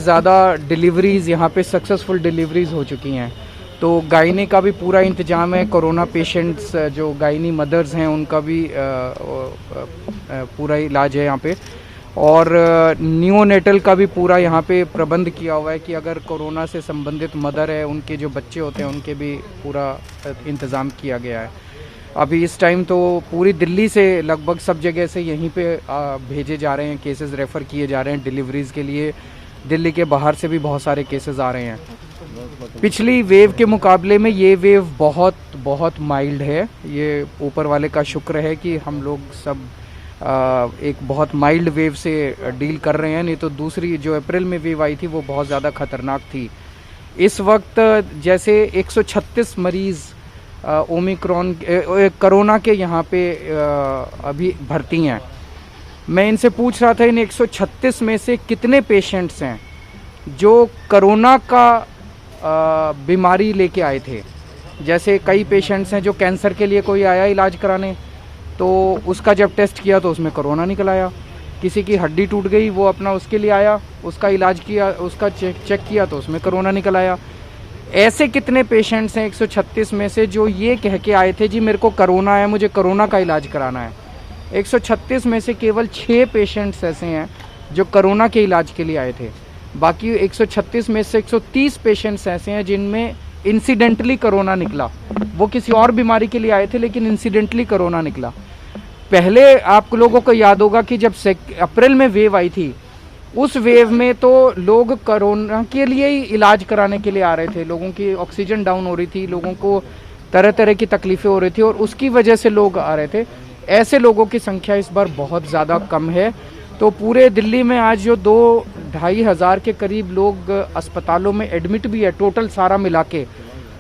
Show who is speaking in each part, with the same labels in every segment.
Speaker 1: ज़्यादा डिलीवरीज़ यहाँ पे सक्सेसफुल डिलीवरीज़ हो चुकी हैं, तो गायनी का भी पूरा इंतजाम है। कोरोना पेशेंट्स जो गायनी मदर्स हैं उनका भी पूरा इलाज है यहाँ पे, और नियोनेटल का भी पूरा यहाँ पे प्रबंध किया हुआ है कि अगर कोरोना से संबंधित मदर है, उनके जो बच्चे होते हैं उनके भी पूरा इंतज़ाम किया गया है। अभी इस टाइम तो पूरी दिल्ली से लगभग सब जगह से यहीं पे भेजे जा रहे हैं, केसेस रेफ़र किए जा रहे हैं डिलीवरीज़ के लिए। दिल्ली के बाहर से भी बहुत सारे केसेस आ रहे हैं। पिछली वेव के मुकाबले में ये वेव बहुत बहुत माइल्ड है। ये ऊपर वाले का शुक्र है कि हम लोग सब एक बहुत माइल्ड वेव से डील कर रहे हैं, नहीं तो दूसरी जो अप्रैल में वेव आई थी वो बहुत ज़्यादा ख़तरनाक थी। इस वक्त जैसे 136 मरीज़ ओमिक्रॉन कोरोना के यहाँ पे अभी भर्ती हैं। मैं इनसे पूछ रहा था इन 136 में से कितने पेशेंट्स हैं जो कोरोना का बीमारी लेके आए थे। जैसे कई पेशेंट्स हैं जो कैंसर के लिए कोई आया इलाज कराने, तो उसका जब टेस्ट किया तो उसमें कोरोना निकल आया। किसी की हड्डी टूट गई, वो अपना उसके लिए आया, उसका इलाज किया, उसका चेक किया तो उसमें कोरोना निकल आया। ऐसे कितने पेशेंट्स हैं 136 में से जो ये कह के आए थे जी मेरे को कोरोना है, मुझे कोरोना का इलाज कराना है। 136 में से केवल 6 पेशेंट्स ऐसे हैं जो कोरोना के इलाज के लिए आए थे। बाकी 136 में से 130 पेशेंट्स ऐसे हैं जिनमें इंसिडेंटली कोरोना निकला। वो किसी और बीमारी के लिए आए थे लेकिन इंसिडेंटली कोरोना निकला। पहले आप लोगों को याद होगा कि जब अप्रैल में वेव आई थी, उस वेव में तो लोग कोरोना के लिए ही इलाज कराने के लिए आ रहे थे। लोगों की ऑक्सीजन डाउन हो रही थी, लोगों को तरह तरह की तकलीफ़ें हो रही थी और उसकी वजह से लोग आ रहे थे। ऐसे लोगों की संख्या इस बार बहुत ज़्यादा कम है। तो पूरे दिल्ली में आज जो 2-2.5 हज़ार के करीब लोग अस्पतालों में एडमिट भी है, टोटल सारा मिला के,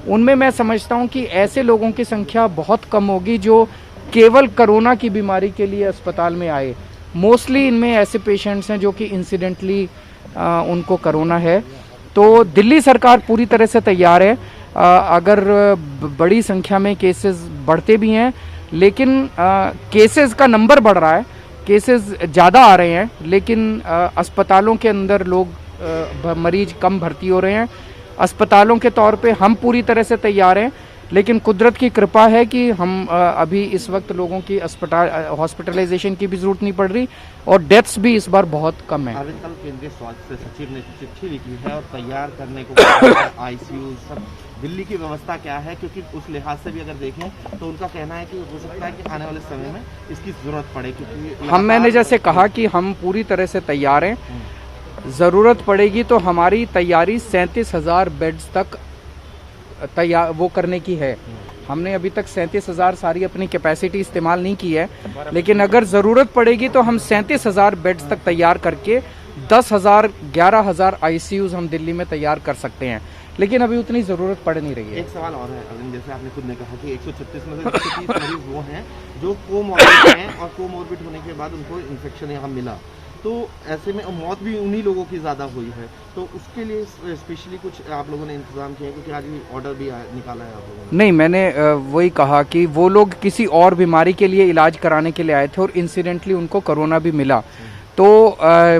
Speaker 1: उनमें मैं समझता हूँ कि ऐसे लोगों की संख्या बहुत कम होगी जो केवल कोरोना की बीमारी के लिए अस्पताल में आए। मोस्टली इनमें ऐसे पेशेंट्स हैं जो कि इंसिडेंटली उनको कोरोना है। तो दिल्ली सरकार पूरी तरह से तैयार है। अगर बड़ी संख्या में केसेस बढ़ते भी हैं, लेकिन केसेस का नंबर बढ़ रहा है, केसेस ज़्यादा आ रहे हैं, लेकिन अस्पतालों के अंदर लोग मरीज कम भर्ती हो रहे हैं। अस्पतालों के तौर पे हम पूरी तरह से तैयार हैं, लेकिन कुदरत की कृपा है कि हम अभी इस वक्त लोगों की हॉस्पिटलाइजेशन की भी ज़रूरत नहीं पड़ रही और डेथ्स भी इस बार बहुत कम है।
Speaker 2: अभी कल केंद्रीय स्वास्थ्य सचिव ने चिट्ठी लिखी है और तैयार करने को आईसीयू सब दिल्ली की व्यवस्था क्या है, क्योंकि उस लिहाज से भी अगर देखें तो उनका कहना है कि हो सकता है कि आने वाले समय में इसकी ज़रूरत पड़े, क्योंकि
Speaker 1: मैंने जैसे कहा कि हम पूरी तरह से तैयार हैं। ज़रूरत पड़ेगी तो हमारी तैयारी 37,000 बेड्स तक तैयार वो करने की है। हमने अभी तक 37,000 सारी अपनी कैपेसिटी इस्तेमाल नहीं की है, लेकिन अगर ज़रूरत पड़ेगी तो हम 37,000 बेड्स तक तैयार करके 10,000 11,000 आईसीयूज़ हम दिल्ली में तैयार कर सकते हैं, लेकिन अभी उतनी ज़रूरत पड़ नहीं रही है।
Speaker 2: एक सवाल और है अरविंद, जैसे आपने खुद ने कहा कि 136 में से 130 मरीज वो हैं जो कोमॉर्बिड हैं और कोमॉर्बिड होने के बाद उनको इन्फेक्शन यहाँ मिला, तो ऐसे में मौत भी उन्हीं लोगों की ज़्यादा हुई है। तो उसके लिए स्पेशली कुछ आप लोगों ने इंतजाम किया है, क्योंकि आज भी ऑर्डर भी निकाला है आप लोगों ने?
Speaker 1: नहीं, मैंने वही कहा कि वो लोग किसी और बीमारी के लिए इलाज कराने के लिए आए थे और इंसिडेंटली उनको कोरोना भी मिला। तो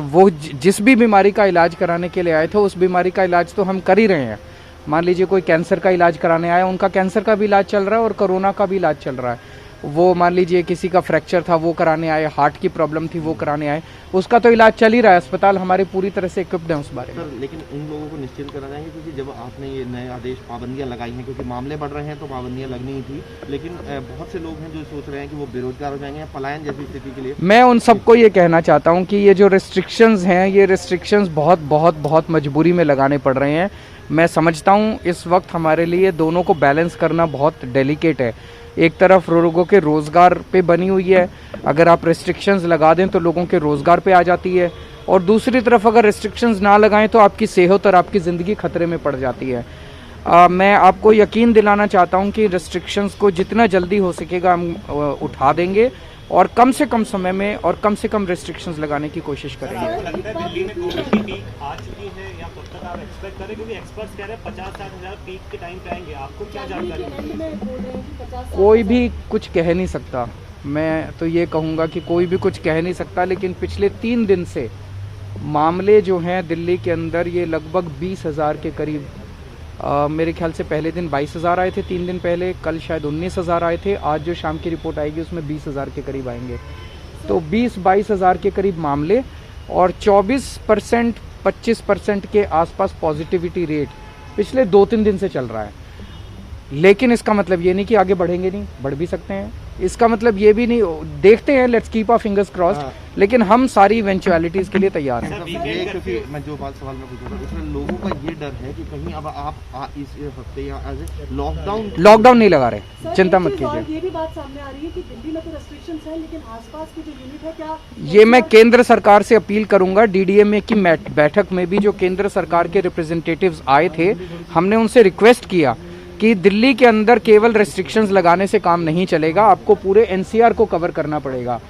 Speaker 1: वो जिस भी बीमारी का इलाज कराने के लिए आए थे उस बीमारी का इलाज तो हम कर ही रहे हैं। मान लीजिए कोई कैंसर का इलाज कराने आया, उनका कैंसर का भी इलाज चल रहा है और कोरोना का भी इलाज चल रहा है। वो मान लीजिए किसी का फ्रैक्चर था वो कराने आए, हार्ट की प्रॉब्लम थी वो कराने आए, उसका तो इलाज चल ही रहा है। अस्पताल हमारे पूरी तरह से इक्विप्ड हैं उस बारे में।
Speaker 2: लेकिन उन लोगों को निश्चिंत करना चाहिए, क्योंकि जब आपने ये नए आदेश पाबंदियां लगाई हैं, क्योंकि मामले बढ़ रहे हैं तो पाबंदियां लगनी ही थी, लेकिन बहुत से लोग हैं जो सोच रहे हैं कि वो बेरोजगार हो जाएंगे या पलायन जैसी स्थिति के लिए।
Speaker 1: मैं उन सबको ये कहना चाहता हूँ कि ये जो रिस्ट्रिक्शंस हैं, ये रिस्ट्रिक्शंस बहुत बहुत बहुत मजबूरी में लगाने पड़ रहे हैं। मैं समझता हूँ इस वक्त हमारे लिए दोनों को बैलेंस करना बहुत डेलिकेट है। एक तरफ लोगों के रोज़गार पे बनी हुई है, अगर आप रिस्ट्रिक्शंस लगा दें तो लोगों के रोज़गार पे आ जाती है, और दूसरी तरफ अगर रिस्ट्रिक्शंस ना लगाएं तो आपकी सेहत और आपकी ज़िंदगी खतरे में पड़ जाती है। मैं आपको यकीन दिलाना चाहता हूं कि रिस्ट्रिक्शंस को जितना जल्दी हो सकेगा हम उठा देंगे और कम से कम समय में और कम से कम रिस्ट्रिक्शंस लगाने की कोशिश करेंगे।
Speaker 3: दिल्ली में कोविड की पीक आ चुकी है या कब तक आप एक्सपेक्ट करें, क्योंकि एक्सपर्ट्स कह रहे हैं 50-60 हज़ार पीक के टाइम पे आएंगे, आपको क्या जानकारी है?
Speaker 1: कोई भी कुछ कह नहीं सकता। मैं तो ये कहूँगा कि कोई भी कुछ कह नहीं सकता, लेकिन पिछले 3 दिन से मामले जो हैं दिल्ली के अंदर ये लगभग 20,000 के करीब, मेरे ख्याल से पहले दिन 22,000 आए थे, 3 दिन पहले, कल शायद 19,000 आए थे, आज जो शाम की रिपोर्ट आएगी उसमें 20,000 के करीब आएंगे। तो 20-22,000 के करीब मामले और 24% 25% के आसपास पॉजिटिविटी रेट पिछले 2-3 दिन से चल रहा है। लेकिन इसका मतलब ये नहीं कि आगे बढ़ेंगे नहीं, बढ़ भी सकते हैं। इसका मतलब ये भी नहीं, देखते हैं, let's keep our fingers crossed. लेकिन हम सारी इवेंचुअलिटीज के लिए तैयार हैं।
Speaker 2: ये क्योंकि मैं जो बात सवाल में पूछूंगा उसमें लोगों का ये डर है कि कहीं अब आप इस हफ्ते या
Speaker 1: लॉकडाउन नहीं लगा रहे, चिंता मत कीजिए।
Speaker 4: ये भी बात सामने आ रही है कि दिल्ली में तो रेस्ट्रिक्शंस है, लेकिन आसपास की जो यूनिट है, क्या
Speaker 1: ये मैं केंद्र सरकार से अपील करूंगा। डीडीएमए की बैठक में भी जो केंद्र सरकार के रिप्रेजेंटेटिव्स आए थे, हमने उनसे रिक्वेस्ट किया कि दिल्ली के अंदर केवल रेस्ट्रिक्शंस लगाने से काम नहीं चलेगा, आपको पूरे एनसीआर को कवर करना पड़ेगा।